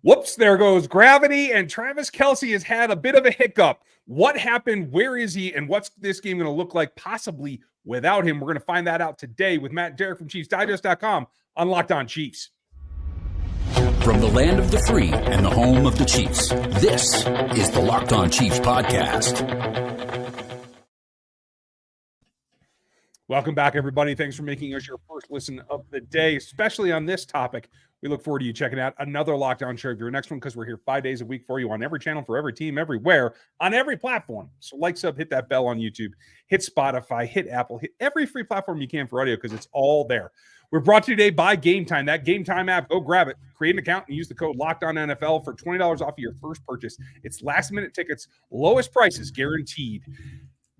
Whoops, there goes gravity, and Travis Kelce has had a bit of a hiccup. What happened? Where is he? And what's this game going to look like possibly without him? We're going to find that out today with Matt and Derek from ChiefsDigest.com on Locked On Chiefs. From the land of the free and the home of the Chiefs, this is the Locked On Chiefs podcast. Welcome back, everybody. Thanks for making us your first listen of the day, especially on this topic. We look forward to you checking out another Locked On show of your next one, because we're here 5 days a week for you on every channel, for every team, everywhere, on every platform. So like, sub, hit that bell on YouTube, hit Spotify, hit Apple, hit every free platform you can for audio, because it's all there. We're brought to you today by Gametime. That Gametime app, go grab it, create an account, and use the code LOCKEDONNFL for $20 off of your first purchase. It's last-minute tickets, lowest prices guaranteed.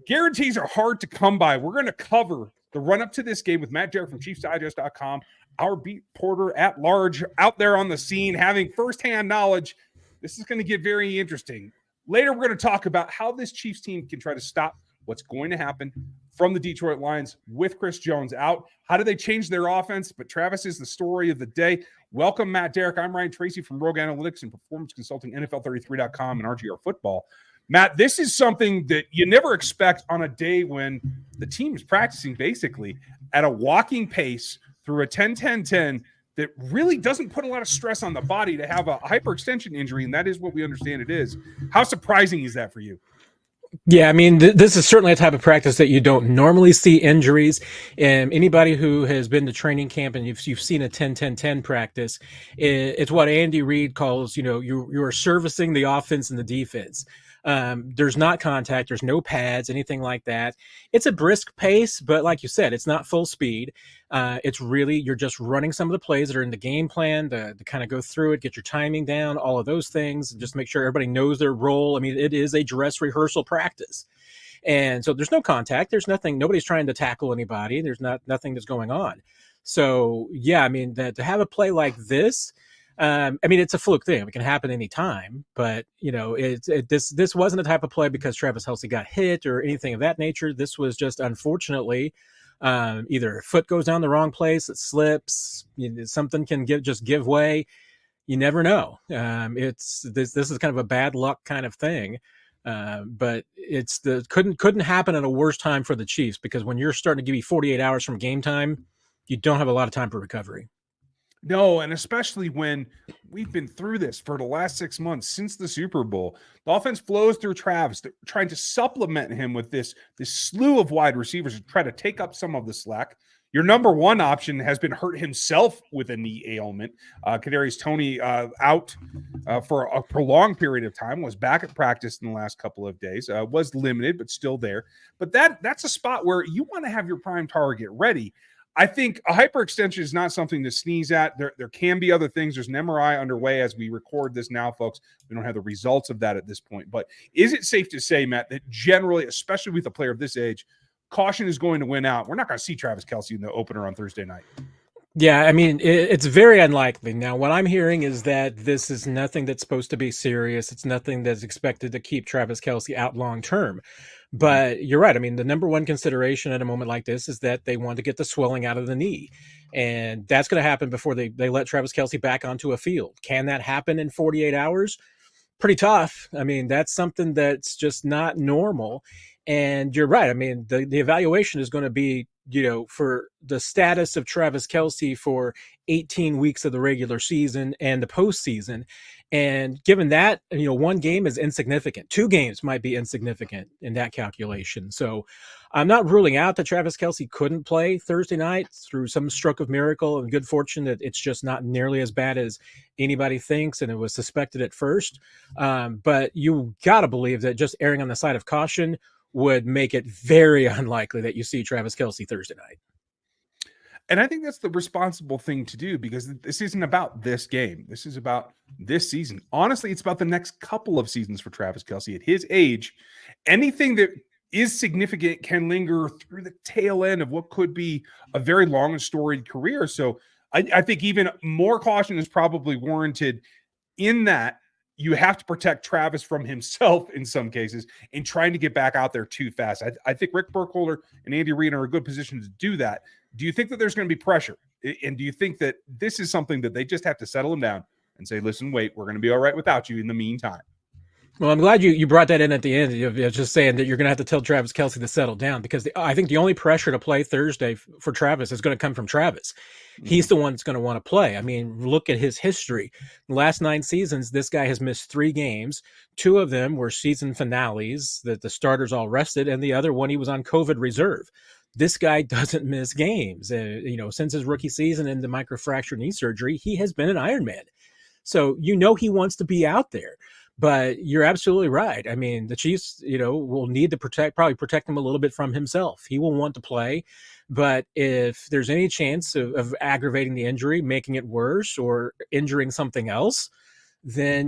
Guarantees are hard to come by. We're going to cover the run-up to this game with Matt Derrick from ChiefsDigest.com, our beat reporter at large, out there on the scene, having firsthand knowledge. This is going to get very interesting. Later, we're going to talk about how this Chiefs team can try to stop what's going to happen from the Detroit Lions with Chris Jones out. How do they change their offense? But Travis is the story of the day. Welcome, Matt Derrick. I'm Ryan Tracy from Rogue Analytics and Performance Consulting, NFL33.com, and RGR Football. Matt, this is something that you never expect on a day when the team is practicing basically at a walking pace through a 10-10-10 that really doesn't put a lot of stress on the body to have a hyperextension injury, and that is what we understand it is. How surprising is that for you? Yeah, I mean, this is certainly a type of practice that you don't normally see injuries. And anybody who has been to training camp and you've seen a 10-10-10 practice, it's what Andy Reid calls, you are servicing the offense and the defense. There's not contact, there's no pads, anything like that. It's a brisk pace, but like you said, it's not full speed. It's really, you're just running some of the plays that are in the game plan to kind of go through it, get your timing down, all of those things, and just make sure everybody knows their role. I mean, it is a dress rehearsal practice. And so there's no contact, there's nothing, nobody's trying to tackle anybody, there's nothing that's going on. So yeah, I mean, to have a play like this, I mean, it's a fluke thing. It can happen anytime, but this wasn't a type of play because Travis Kelce got hit or anything of that nature. This was just, unfortunately, either foot goes down the wrong place, it slips, something can give way. You never know. This is kind of a bad luck kind of thing. But couldn't happen at a worse time for the Chiefs, because when you're starting to give you 48 hours from game time, you don't have a lot of time for recovery. No, and especially when we've been through this for the last 6 months since the Super Bowl. The offense flows through Travis, trying to supplement him with this slew of wide receivers to try to take up some of the slack. Your number one option has been hurt himself with a knee ailment. Kadarius Toney out for a prolonged period of time, was back at practice in the last couple of days, was limited, but still there. But that's a spot where you want to have your prime target ready. I think a hyperextension is not something to sneeze at. There can be other things. There's an MRI underway as we record this now, folks. We don't have the results of that at this point. But is it safe to say, Matt, that generally, especially with a player of this age, caution is going to win out? We're not going to see Travis Kelce in the opener on Thursday night. Yeah, I mean, it's very unlikely. Now, what I'm hearing is that this is nothing that's supposed to be serious. It's nothing that's expected to keep Travis Kelce out long term. But you're right. I mean, the number one consideration at a moment like this is that they want to get the swelling out of the knee. And that's going to happen before they let Travis Kelce back onto a field. Can that happen in 48 hours? Pretty tough. I mean, that's something that's just not normal. And you're right. I mean, the evaluation is going to be, for the status of Travis Kelce for 18 weeks of the regular season and the postseason. And given that, one game is insignificant. 2 games might be insignificant in that calculation. So I'm not ruling out that Travis Kelce couldn't play Thursday night through some stroke of miracle and good fortune that it's just not nearly as bad as anybody thinks and it was suspected at first. But you got to believe that just erring on the side of caution would make it very unlikely that you see Travis Kelce Thursday night. And I think that's the responsible thing to do, because this isn't about this game. This is about this season. Honestly, it's about the next couple of seasons for Travis Kelce. At his age, anything that is significant can linger through the tail end of what could be a very long and storied career. So I think even more caution is probably warranted in that you have to protect Travis from himself in some cases in trying to get back out there too fast. I think Rick Burkholder and Andy Reid are in a good position to do that. Do you think that there's going to be pressure? And do you think that this is something that they just have to settle him down, and say, listen, wait, we're going to be all right without you in the meantime. Well, I'm glad you brought that in at the end. You're just saying that you're going to have to tell Travis Kelce to settle down, because I think the only pressure to play Thursday for Travis is going to come from Travis. He's the one that's going to want to play. I mean, look at his history. The last 9 seasons, this guy has missed 3 games. 2 of them were season finales that the starters all rested, and the other one he was on COVID reserve. This guy doesn't miss games. Since his rookie season and the microfracture knee surgery, he has been an Ironman. So he wants to be out there. But you're absolutely right. I mean, the Chiefs, will need to probably protect him a little bit from himself. He will want to play. But if there's any chance of aggravating the injury, making it worse, or injuring something else, then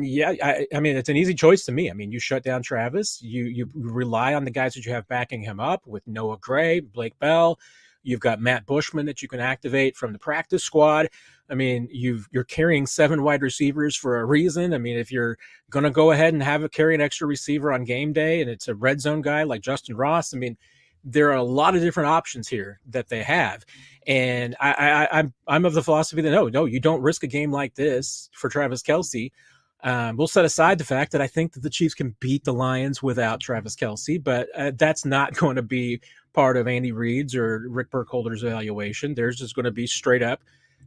I mean, it's an easy choice to me. I mean, you shut down Travis. You rely on the guys that you have backing him up with Noah Gray, Blake Bell. You've got Matt Bushman that you can activate from the practice squad. I mean, you're carrying 7 wide receivers for a reason. I mean, if you're going to go ahead and carry an extra receiver on game day, and it's a red zone guy like Justin Ross, I mean, there are a lot of different options here that they have. And I'm of the philosophy that no, you don't risk a game like this for Travis Kelce. We'll set aside the fact that I think that the Chiefs can beat the Lions without Travis Kelce, but that's not going to be part of Andy Reid's or Rick Burkholder's evaluation. Theirs is going to be straight up,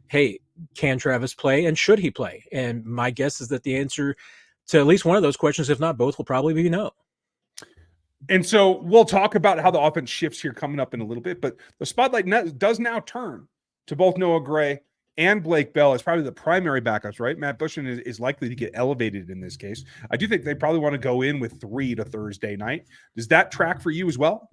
hey, can Travis play, and should he play? And my guess is that the answer to at least one of those questions, if not both, will probably be no. And so we'll talk about how the offense shifts here coming up in a little bit, but the spotlight does now turn to both Noah Gray and Blake Bell as probably the primary backups, right? Matt Bushman is likely to get elevated in this case. I do think they probably want to go in with 3 to Thursday night. Does that track for you as well?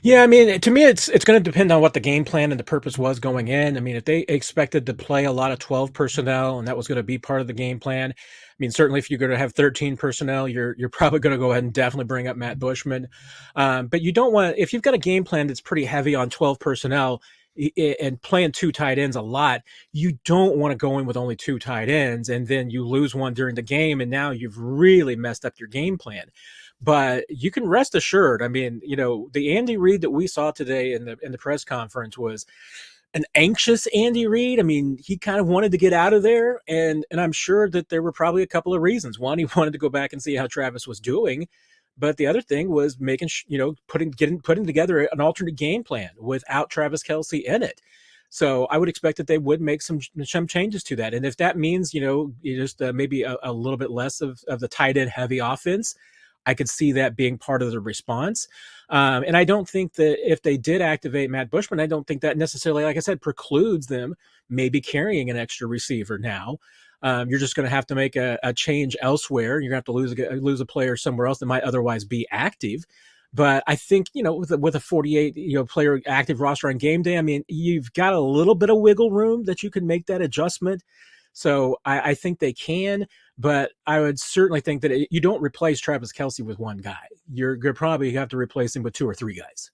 Yeah, I mean, to me, it's going to depend on what the game plan and the purpose was going in. I mean, if they expected to play a lot of 12 personnel and that was going to be part of the game plan, I mean, certainly if you're going to have 13 personnel, you're probably going to go ahead and definitely bring up Matt Bushman. But you don't want, if you've got a game plan that's pretty heavy on 12 personnel and playing 2 tight ends a lot, you don't want to go in with only 2 tight ends and then you lose one during the game and now you've really messed up your game plan. But you can rest assured. I mean, the Andy Reid that we saw today in the press conference was an anxious Andy Reid. I mean, he kind of wanted to get out of there, and I'm sure that there were probably a couple of reasons. One, he wanted to go back and see how Travis was doing, but the other thing was putting together an alternate game plan without Travis Kelce in it. So I would expect that they would make some changes to that, and if that means just maybe a little bit less of the tight end heavy offense, I could see that being part of the response. And I don't think that if they did activate Matt Bushman, I don't think that necessarily, like I said, precludes them maybe carrying an extra receiver now. You're just going to have to make a change elsewhere. You're going to have to lose a player somewhere else that might otherwise be active. But I think, with a 48 player active roster on game day, I mean, you've got a little bit of wiggle room that you can make that adjustment. So I think they can, but I would certainly think that you don't replace Travis Kelce with one guy. You're probably have to replace him with 2 or 3 guys.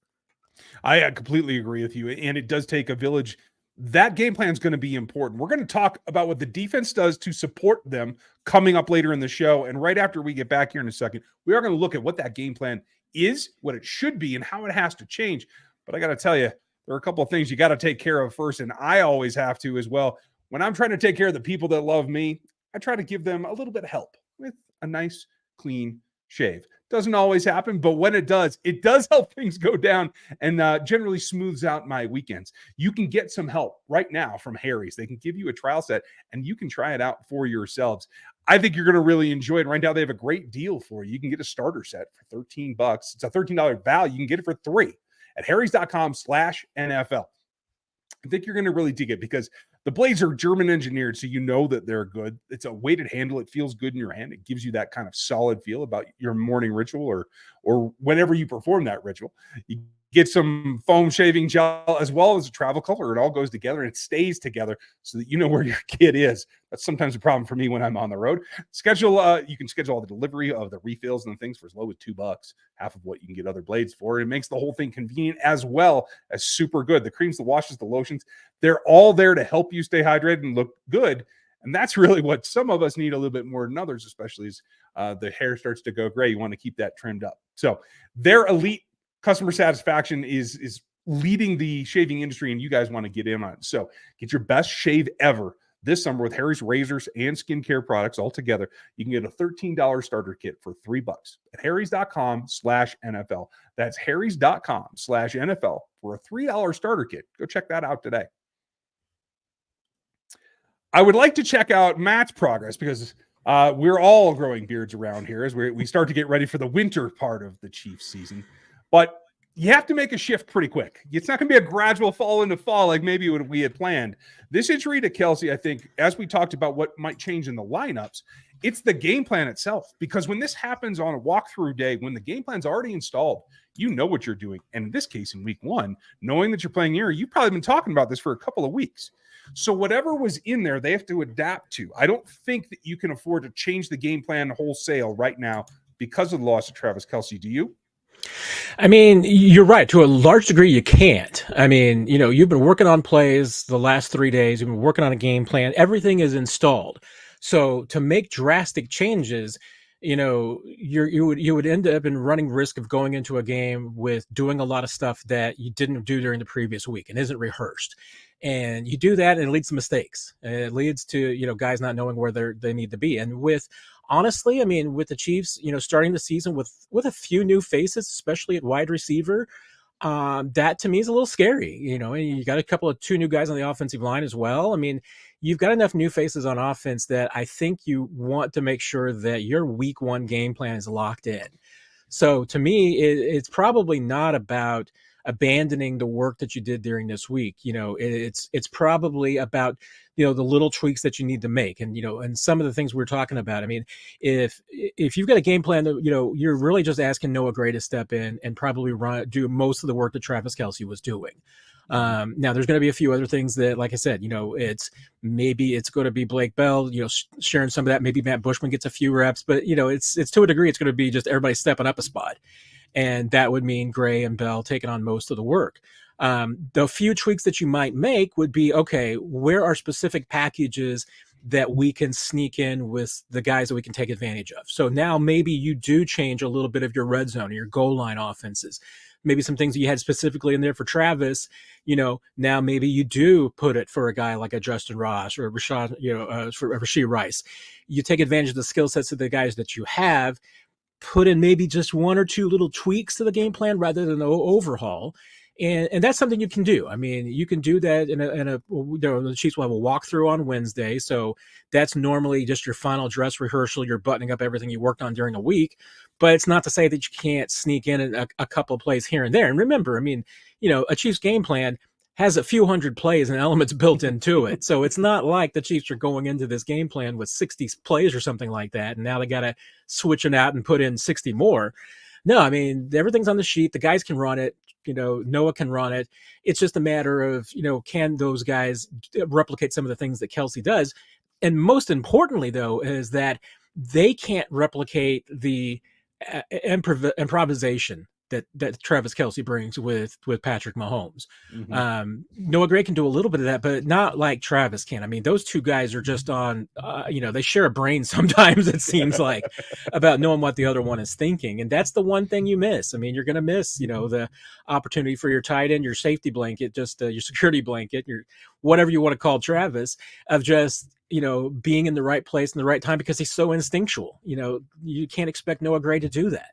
I completely agree with you. And it does take a village. That game plan is going to be important. We're going to talk about what the defense does to support them coming up later in the show. And right after we get back here in a second, we are going to look at what that game plan is, what it should be, and how it has to change. But I got to tell you, there are a couple of things you got to take care of first. And I always have to as well. When I'm trying to take care of the people that love me, I try to give them a little bit of help with a nice, clean shave. Doesn't always happen, but when it does help things go down and generally smooths out my weekends. You can get some help right now from Harry's. They can give you a trial set and you can try it out for yourselves. I think you're going to really enjoy it. Right now, they have a great deal for you. You can get a starter set for $13. It's a $13 value. You can get it for $3 at harrys.com/NFL. I think you're going to really dig it because the blades are German engineered, so you know that they're good. It's a weighted handle. It feels good in your hand. It gives you that kind of solid feel about your morning ritual or whenever you perform that ritual. You get some foam shaving gel as well as a travel color. It all goes together and it stays together so that you know where your kid is. That's sometimes a problem for me when I'm on the road. You can schedule all the delivery of the refills and the things for as low as $2, half of what you can get other blades for. It makes the whole thing convenient as well as super good. The creams, the washes, the lotions, they're all there to help you stay hydrated and look good. And that's really what some of us need a little bit more than others, especially as the hair starts to go gray. You want to keep that trimmed up. So their elite customer satisfaction is leading the shaving industry, and you guys want to get in on it. So get your best shave ever This summer with Harry's razors and skincare products all together, you can get a $13 starter kit for $3 at harrys.com/NFL. That's harrys.com/NFL for a $3 starter kit. Go check that out today. I would like to check out Matt's progress because we're all growing beards around here as we start to get ready for the winter part of the Chiefs season. But you have to make a shift pretty quick. It's not going to be a gradual fall into fall like maybe what we had planned. This injury to Kelce, I think, as we talked about what might change in the lineups, it's the game plan itself. Because when this happens on a walkthrough day, when the game plan's already installed, you know what you're doing. And in this case, in week 1, knowing that you're playing here, you've probably been talking about this for a couple of weeks. So whatever was in there, they have to adapt to. I don't think that you can afford to change the game plan wholesale right now because of the loss of Travis Kelce. Do you? I mean, you're right. To a large degree, you can't. I mean, you've been working on plays the last 3 days. You've been working on a game plan. Everything is installed. So to make drastic changes, you would end up in running risk of going into a game with doing a lot of stuff that you didn't do during the previous week and isn't rehearsed. And you do that and it leads to mistakes. It leads to, guys not knowing where they need to be. And honestly, I mean, with the Chiefs, starting the season with a few new faces, especially at wide receiver, that to me is a little scary, and you got two new guys on the offensive line as well. I mean, you've got enough new faces on offense that I think you want to make sure that your week 1 game plan is locked in. So to me, it's probably not about abandoning the work that you did during this week. It's probably about, the little tweaks that you need to make. And, and some of the things we're talking about, I mean, if you've got a game plan that, you're really just asking Noah Gray to step in and probably do most of the work that Travis Kelce was doing. Now there's going to be a few other things that, like I said, it's going to be Blake Bell, sharing some of that. Maybe Matt Bushman gets a few reps, but it's to a degree, it's going to be just everybody stepping up a spot. And that would mean Gray and Bell taking on most of the work. The few tweaks that you might make would be, okay, where are specific packages that we can sneak in with the guys that we can take advantage of? So now maybe you do change a little bit of your red zone or your goal line offenses. Maybe some things that you had specifically in there for Travis, now maybe you do put it for a guy like a Justin Ross or for Rashee Rice. You take advantage of the skill sets of the guys that you have, put in maybe just 1 or 2 little tweaks to the game plan rather than an overhaul. And that's something you can do. I mean, you can do that the Chiefs will have a walkthrough on Wednesday. So that's normally just your final dress rehearsal. You're buttoning up everything you worked on during the week, but it's not to say that you can't sneak in a couple of plays here and there. And remember, I mean, a Chiefs game plan has a few hundred plays and elements built into it. So it's not like the Chiefs are going into this game plan with 60 plays or something like that. And now they got to switch it out and put in 60 more. No, I mean, everything's on the sheet. The guys can run it. Noah can run it. It's just a matter of, can those guys replicate some of the things that Kelce does? And most importantly, though, is that they can't replicate the improvisation that Travis Kelce brings with Patrick Mahomes. Mm-hmm. Noah Gray can do a little bit of that, but not like Travis can. I mean, those two guys are just on, they share a brain sometimes, it seems like, about knowing what the other one is thinking. And that's the one thing you miss. I mean, you're going to miss, the opportunity for your tight end, your safety blanket, just your security blanket, your whatever you want to call Travis, of just, being in the right place in the right time, because he's so instinctual. You can't expect Noah Gray to do that.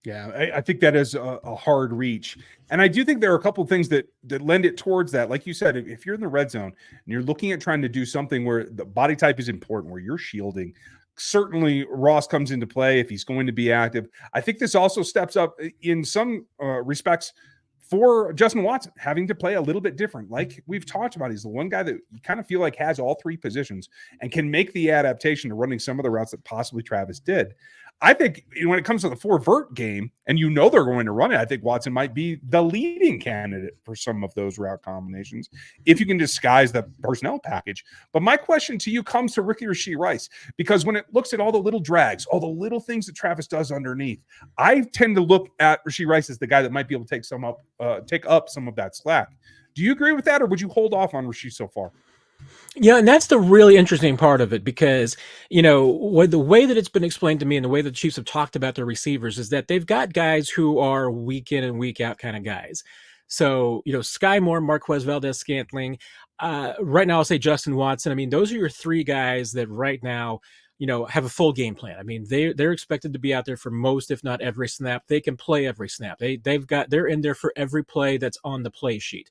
Yeah, I think that is a hard reach. And I do think there are a couple of things that lend it towards that. Like you said, if you're in the red zone and you're looking at trying to do something where the body type is important, where you're shielding, certainly Ross comes into play if he's going to be active. I think this also steps up in some respects for Justin Watson having to play a little bit different. Like we've talked about, he's the one guy that you kind of feel like has all 3 positions and can make the adaptation to running some of the routes that possibly Travis did. I think when it comes to the 4-vert game, and they're going to run it, I think Watson might be the leading candidate for some of those route combinations if you can disguise the personnel package. But my question to you comes to Rashee Rice, because when it looks at all the little drags, all the little things that Travis does underneath, I tend to look at Rashee Rice as the guy that might be able to take up some of that slack. Do you agree with that, or would you hold off on Rashee so far? Yeah, and that's the really interesting part of it, because, the way that it's been explained to me and the way the Chiefs have talked about their receivers is that they've got guys who are week in and week out kind of guys. So, Sky Moore, Marquez Valdez-Scantling, Right now, I'll say Justin Watson. I mean, those are your three guys that right now, have a full game plan. I mean, they're expected to be out there for most, if not every snap. They can play every snap. They're in there for every play that's on the play sheet.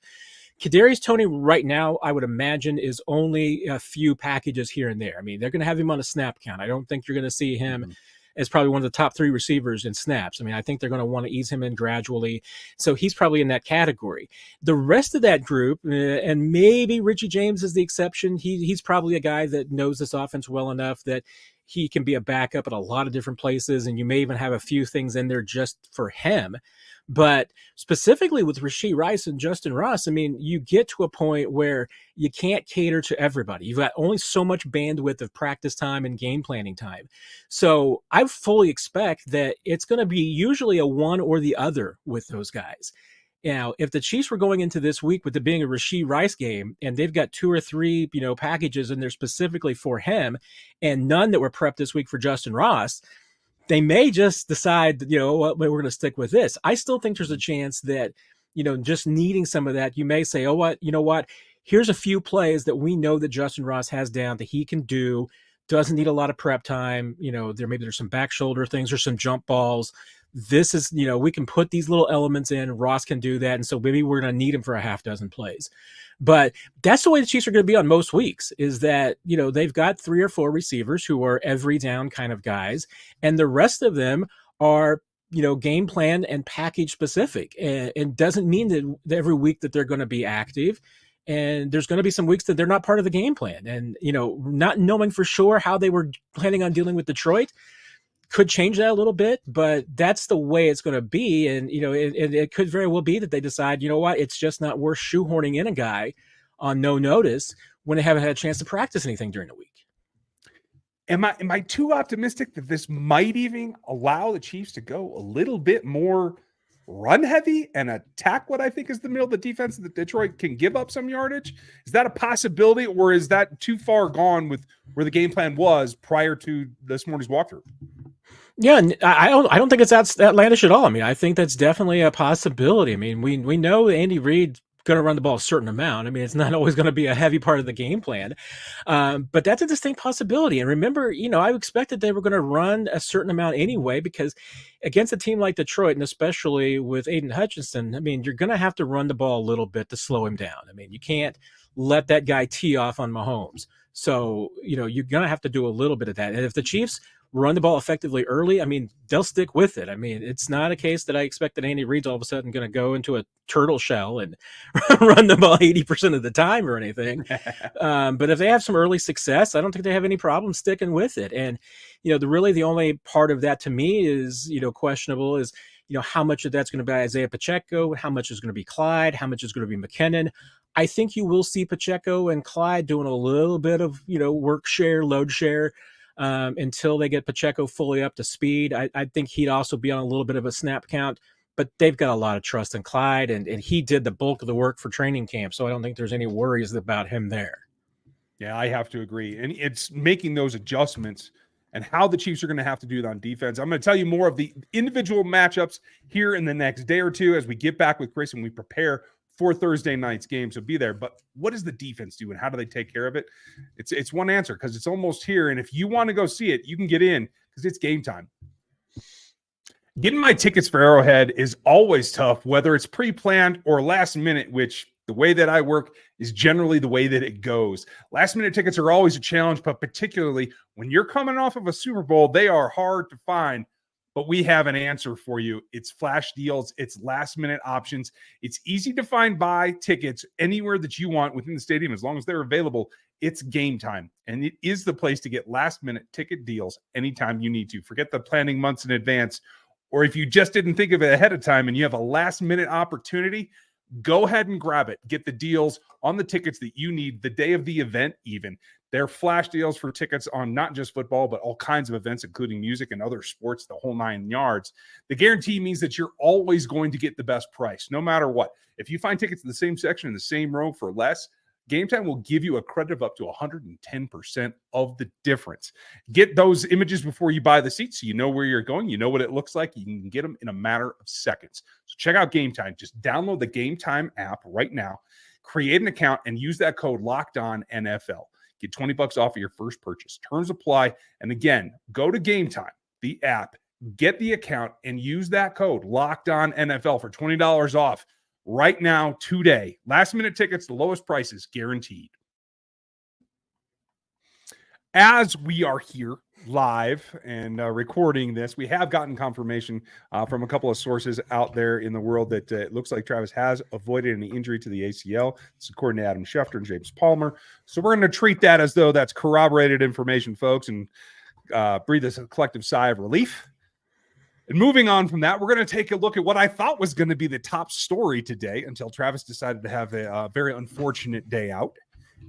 Kadarius Toney right now, I would imagine, is only a few packages here and there. I mean, they're going to have him on a snap count. I don't think you're going to see him as probably one of the top three receivers in snaps. I mean, I think they're going to want to ease him in gradually. So he's probably in that category. The rest of that group, and maybe Richie James is the exception, he's probably a guy that knows this offense well enough that he can be a backup at a lot of different places, and you may even have a few things in there just for him. But specifically with Rashee Rice and Justin Ross, I mean, you get to a point where you can't cater to everybody. You've got only so much bandwidth of practice time and game planning time. So I fully expect that it's going to be usually a one or the other with those guys. Now, if the Chiefs were going into this week with it being a Rashee Rice game and they've got two or three, packages in there specifically for him and none that were prepped this week for Justin Ross, they may just decide, we're going to stick with this. I still think there's a chance that, just needing some of that, you may say, here's a few plays that we know that Justin Ross has down that he can do, doesn't need a lot of prep time. There's some back shoulder things or some jump balls. This is, we can put these little elements in. Ross can do that. And so maybe we're going to need him for a half dozen plays. But that's the way the Chiefs are going to be on most weeks, is that, they've got 3 or 4 receivers who are every down kind of guys. And the rest of them are, game plan and package specific. And it doesn't mean that every week that they're going to be active. And there's going to be some weeks that they're not part of the game plan. And, not knowing for sure how they were planning on dealing with Detroit could change that a little bit, but that's the way it's going to be. And, it could very well be that they decide, it's just not worth shoehorning in a guy on no notice when they haven't had a chance to practice anything during the week. Am I too optimistic that this might even allow the Chiefs to go a little bit more run heavy and attack what I think is the middle of the defense that Detroit can give up some yardage? Is that a possibility, or is that too far gone with where the game plan was prior to this morning's walkthrough? Yeah, I don't think it's that outlandish at all. I mean, I think that's definitely a possibility. I mean, we know Andy Reid going to run the ball a certain amount. I mean, it's not always going to be a heavy part of the game plan, but that's a distinct possibility. And remember, I expected they were going to run a certain amount anyway, because against a team like Detroit, and especially with Aiden Hutchinson, I mean, you're going to have to run the ball a little bit to slow him down. I mean, you can't let that guy tee off on Mahomes. So, you're going to have to do a little bit of that. And if the Chiefs run the ball effectively early, I mean, they'll stick with it. I mean, it's not a case that I expect that Andy Reid's all of a sudden going to go into a turtle shell and run the ball 80% of the time or anything. But if they have some early success, I don't think they have any problem sticking with it. And, the only part of that to me is, questionable is, how much of that's going to be Isaiah Pacheco, how much is going to be Clyde, how much is going to be McKinnon. I think you will see Pacheco and Clyde doing a little bit of, work share, load share, until they get Pacheco fully up to speed. I think he'd also be on a little bit of a snap count, but they've got a lot of trust in Clyde, and he did the bulk of the work for training camp, so I don't think there's any worries about him there. Yeah, I have to agree. And it's making those adjustments and how the Chiefs are going to have to do it on defense. I'm going to tell you more of the individual matchups here in the next day or two as we get back with Chris and we prepare for Thursday night's game. So be there. But what does the defense do and how do they take care of it? It's one answer, because it's almost here. And if you want to go see it, you can get in because it's game time. Getting my tickets for Arrowhead is always tough, whether it's pre-planned or last minute, which the way that I work is generally the way that it goes. Last minute tickets are always a challenge, but particularly when you're coming off of a Super Bowl, they are hard to find. But we have an answer for you. It's flash deals. It's last minute options. It's easy to find buy tickets anywhere that you want within the stadium. As long as they're available, it's Game Time. And it is the place to get last minute ticket deals anytime you need to. Forget the planning months in advance. Or if you just didn't think of it ahead of time and you have a last minute opportunity, go ahead and grab it. Get the deals on the tickets that you need the day of the event even. They're flash deals for tickets on not just football, but all kinds of events, including music and other sports, the whole 9 yards. The guarantee means that you're always going to get the best price, no matter what. If you find tickets in the same section in the same row for less, Game Time will give you a credit of up to 110% of the difference. Get those images before you buy the seats so you know where you're going. You know what it looks like. You can get them in a matter of seconds. So check out Game Time. Just download the Game Time app right now. Create an account and use that code LOCKEDONNFL. Get $20 off of your first purchase. Terms apply. And again, go to Gametime, the app, get the account, and use that code LOCKEDONNFL for $20 off right now, today. Last minute tickets, the lowest prices guaranteed. As we are here live and recording this, we have gotten confirmation from a couple of sources out there in the world that it looks like Travis has avoided any injury to the ACL. It's according to Adam Schefter and James Palmer. So we're going to treat that as though that's corroborated information, folks, and breathe a collective sigh of relief. And moving on from that, we're going to take a look at what I thought was going to be the top story today until Travis decided to have a very unfortunate day out.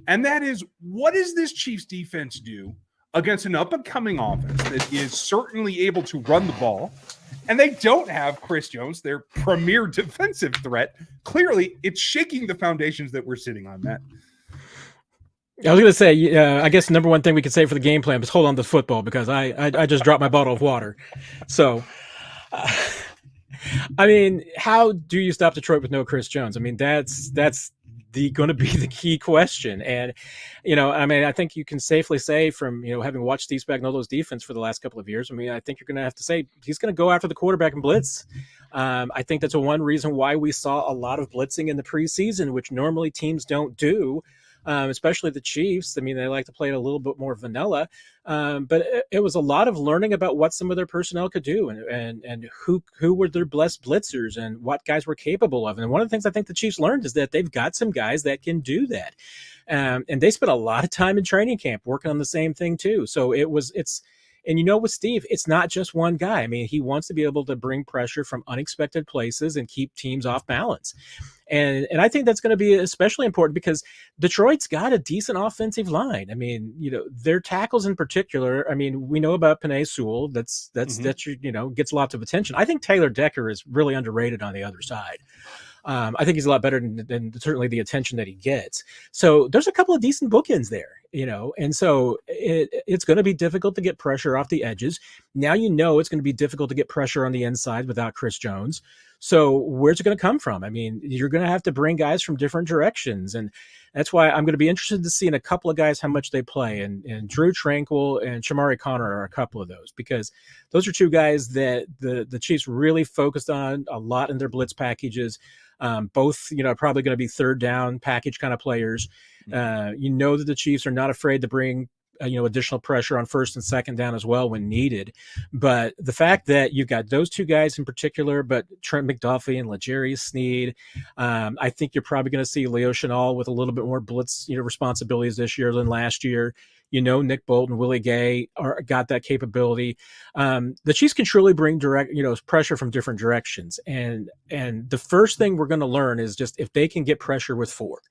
And that is, what does this Chiefs defense do against an up-and-coming offense that is certainly able to run the ball? And they don't have Chris Jones, their premier defensive threat. Clearly, it's shaking the foundations that we're sitting on, Matt. I was going to say, I guess the number one thing we could say for the game plan is hold on to football, because I just dropped my bottle of water. So, I mean, how do you stop Detroit with no Chris Jones? I mean, that's going to be the key question. And, I mean, I think you can safely say from, having watched Steve Spagnuolo's defense for the last couple of years, I mean, I think you're going to have to say he's going to go after the quarterback and blitz. I think that's one reason why we saw a lot of blitzing in the preseason, which normally teams don't do. Especially the Chiefs. I mean, they like to play it a little bit more vanilla, but it was a lot of learning about what some of their personnel could do and who were their best blitzers and what guys were capable of. And one of the things I think the Chiefs learned is that they've got some guys that can do that. And they spent a lot of time in training camp working on the same thing too. So and with Steve, it's not just one guy. I mean, he wants to be able to bring pressure from unexpected places and keep teams off balance. And I think that's going to be especially important because Detroit's got a decent offensive line. I mean, their tackles in particular. I mean, we know about Penei Sewell. That's gets lots of attention. I think Taylor Decker is really underrated on the other side. I think he's a lot better than certainly the attention that he gets. So there's a couple of decent bookends there, and so it's going to be difficult to get pressure off the edges. Now it's going to be difficult to get pressure on the inside without Chris Jones. So where's it going to come from? I mean, you're going to have to bring guys from different directions. And that's why I'm going to be interested to see in a couple of guys how much they play. And Drew Tranquill and Shamari Connor are a couple of those, because those are two guys that the Chiefs really focused on a lot in their blitz packages. Both, probably going to be third down package kind of players. That the Chiefs are not afraid to bring additional pressure on first and second down as well when needed. But the fact that you've got those two guys in particular, but Trent McDuffie and L'Jarius Sneed, I think you're probably going to see Leo Chenal with a little bit more blitz, responsibilities this year than last year. Nick Bolton, Willie Gay got that capability. The Chiefs can truly bring direct, pressure from different directions. And the first thing we're going to learn is just if they can get pressure with four.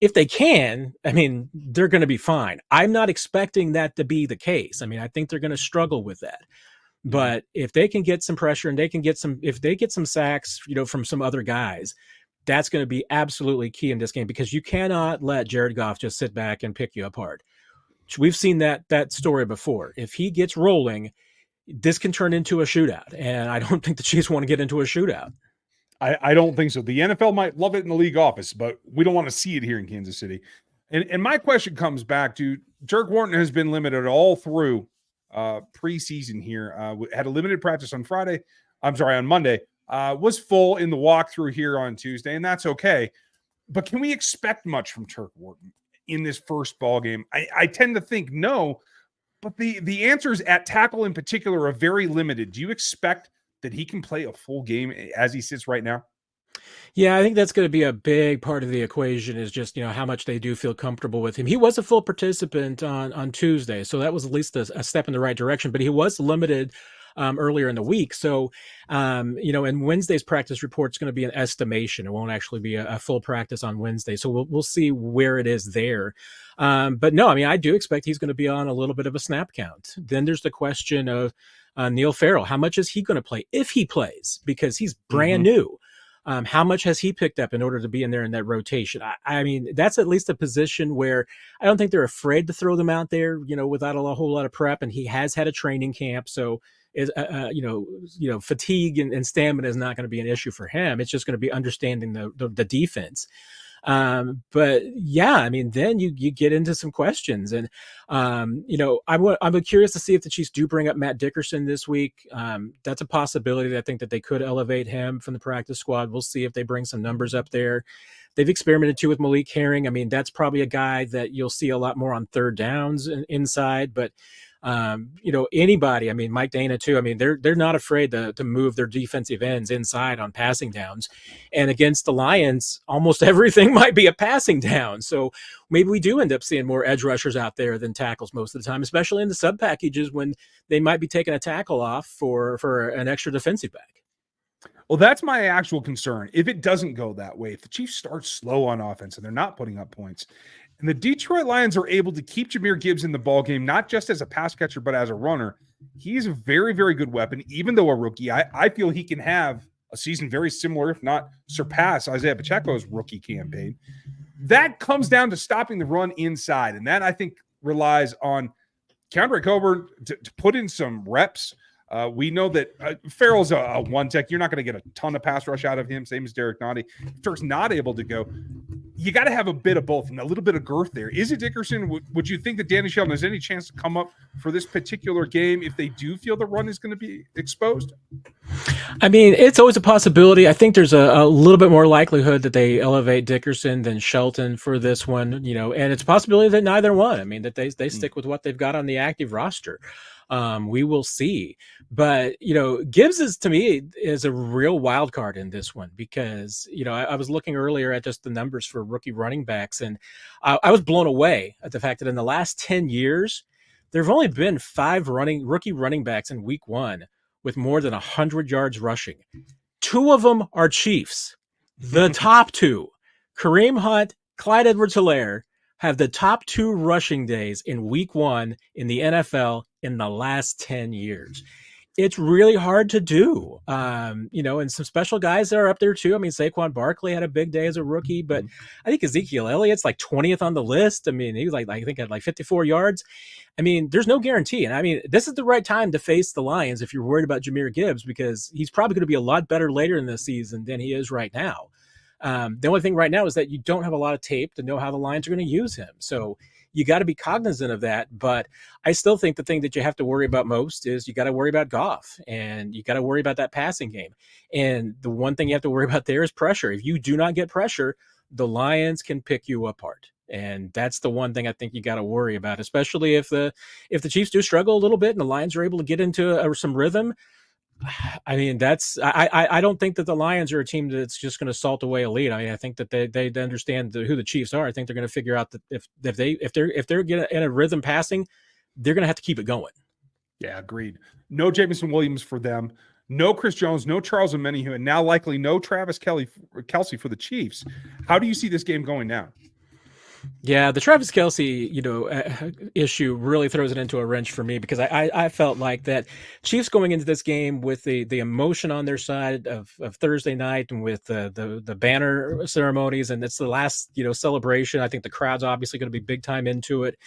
If they can, I mean, they're going to be fine. I'm not expecting that to be the case. I mean, I think they're going to struggle with that. But if they can get some pressure and if they get some sacks, from some other guys, that's going to be absolutely key in this game, because you cannot let Jared Goff just sit back and pick you apart. We've seen that story before. If he gets rolling, this can turn into a shootout. And I don't think the Chiefs want to get into a shootout. I don't think so. The NFL might love it in the league office, but we don't want to see it here in Kansas City. And my question comes back to Dirk Wharton has been limited all through preseason here. Had a limited practice on Monday. Was full in the walkthrough here on Tuesday, and that's okay. But can we expect much from Dirk Wharton in this first ball game? I tend to think no, but the answers at tackle in particular are very limited. Do you expect that he can play a full game as he sits right now? Yeah, I think that's going to be a big part of the equation, is just, how much they do feel comfortable with him. He was a full participant on Tuesday, so that was at least a step in the right direction, but he was limited earlier in the week. So, and Wednesday's practice report is going to be an estimation. It won't actually be a full practice on Wednesday. So we'll see where it is there. But no, I mean, I do expect he's going to be on a little bit of a snap count. Then there's the question of Neil Farrell. How much is he going to play if he plays? Because he's brand new. How much has he picked up in order to be in there in that rotation? I mean, that's at least a position where I don't think they're afraid to throw them out there, without a whole lot of prep. And he has had a training camp. So, fatigue and stamina is not going to be an issue for him. It's just going to be understanding the defense. But yeah, I mean, then you get into some questions, and I'm curious to see if the Chiefs do bring up Matt Dickerson this week. That's a possibility. I think that they could elevate him from the practice squad. We'll see if they bring some numbers up there. They've experimented too with Malik Herring. I mean, that's probably a guy that you'll see a lot more on third downs inside, but anybody, I mean, Mike Dana too. I mean, they're not afraid to move their defensive ends inside on passing downs, and against the Lions, almost everything might be a passing down. So maybe we do end up seeing more edge rushers out there than tackles most of the time, especially in the sub packages when they might be taking a tackle off for an extra defensive back. Well, that's my actual concern. If it doesn't go that way, if the Chiefs start slow on offense and they're not putting up points, and the Detroit Lions are able to keep Jahmyr Gibbs in the ballgame, not just as a pass catcher, but as a runner, he's a very, very good weapon. Even though a rookie, I feel he can have a season very similar, if not surpass Isaiah Pacheco's rookie campaign. That comes down to stopping the run inside, and that I think relies on Keandre Coburn to put in some reps. We know that Farrell's a one tech. You're not going to get a ton of pass rush out of him, same as Derek Nottie. If Dirk's not able to go, you got to have a bit of both and a little bit of girth there. Is it Dickerson? Would you think that Danny Shelton has any chance to come up for this particular game if they do feel the run is going to be exposed? I mean, it's always a possibility. I think there's a little bit more likelihood that they elevate Dickerson than Shelton for this one, and it's a possibility that neither one. I mean, that they stick with what they've got on the active roster. We will see. But, Gibbs to me is a real wild card in this one because, I was looking earlier at just the numbers for rookie running backs, and I was blown away at the fact that in the last 10 years, there have only been 5 rookie running backs in week 1 with more than 100 yards rushing. 2 of them are Chiefs. The top 2, Kareem Hunt, Clyde Edwards-Helaire, have the top 2 rushing days in week 1 in the NFL in the last 10 years. It's really hard to do. And some special guys that are up there too. I mean, Saquon Barkley had a big day as a rookie, but I think Ezekiel Elliott's like 20th on the list. I mean, he was I think had 54 yards. I mean, there's no guarantee. And I mean, this is the right time to face the Lions if you're worried about Jahmyr Gibbs, because he's probably going to be a lot better later in the season than he is right now. The only thing right now is that you don't have a lot of tape to know how the Lions are going to use him. So you got to be cognizant of that. But I still think the thing that you have to worry about most is you got to worry about Goff, and you got to worry about that passing game. And the one thing you have to worry about there is pressure. If you do not get pressure, the Lions can pick you apart. And that's the one thing I think you got to worry about, especially if the Chiefs do struggle a little bit and the Lions are able to get into some rhythm. I mean, I don't think that the Lions are a team that's just going to salt away a lead. I mean, I think that they understand who the Chiefs are. I think they're going to figure out that if they're in a rhythm passing, they're going to have to keep it going. Yeah, agreed. No Jameson Williams for them. No Chris Jones, no Charles Omenihu, and now likely no Travis Kelce for the Chiefs. How do you see this game going down? Yeah, the Travis Kelce, issue really throws it into a wrench for me, because I felt like that Chiefs going into this game with the emotion on their side of Thursday night, and with the banner ceremonies, and it's the last celebration. I think the crowd's obviously going to be big time into it.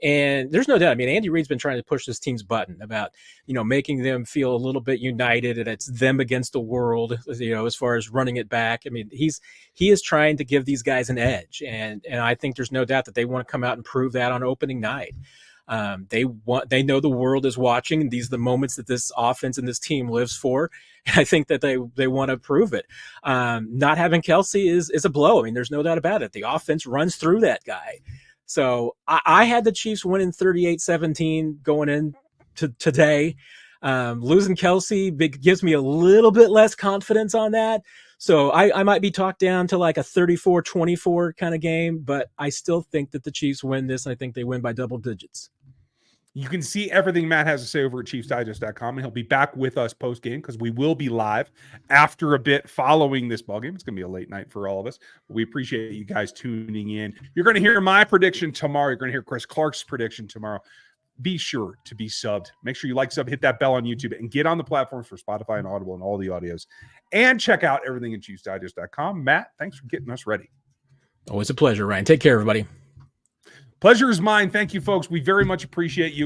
And there's no doubt. I mean, Andy Reid's been trying to push this team's button about, making them feel a little bit united, and it's them against the world, as far as running it back. I mean, he is trying to give these guys an edge. And I think there's no doubt that they want to come out and prove that on opening night. They know the world is watching. These are the moments that this offense and this team lives for. And I think that they want to prove it. Not having Kelce is a blow. I mean, there's no doubt about it. The offense runs through that guy. So I had the Chiefs winning 38-17 going in to today. Losing Kelce gives me a little bit less confidence on that. So I might be talked down to like a 34-24 kind of game, but I still think that the Chiefs win this, and I think they win by double digits. You can see everything Matt has to say over at ChiefsDigest.com, and he'll be back with us post-game, because we will be live after a bit following this ballgame. It's going to be a late night for all of us, but we appreciate you guys tuning in. You're going to hear my prediction tomorrow. You're going to hear Chris Clark's prediction tomorrow. Be sure to be subbed. Make sure you like, sub, hit that bell on YouTube, and get on the platforms for Spotify and Audible and all the audios. And check out everything at ChiefsDigest.com. Matt, thanks for getting us ready. Always a pleasure, Ryan. Take care, everybody. Pleasure is mine. Thank you, folks. We very much appreciate you.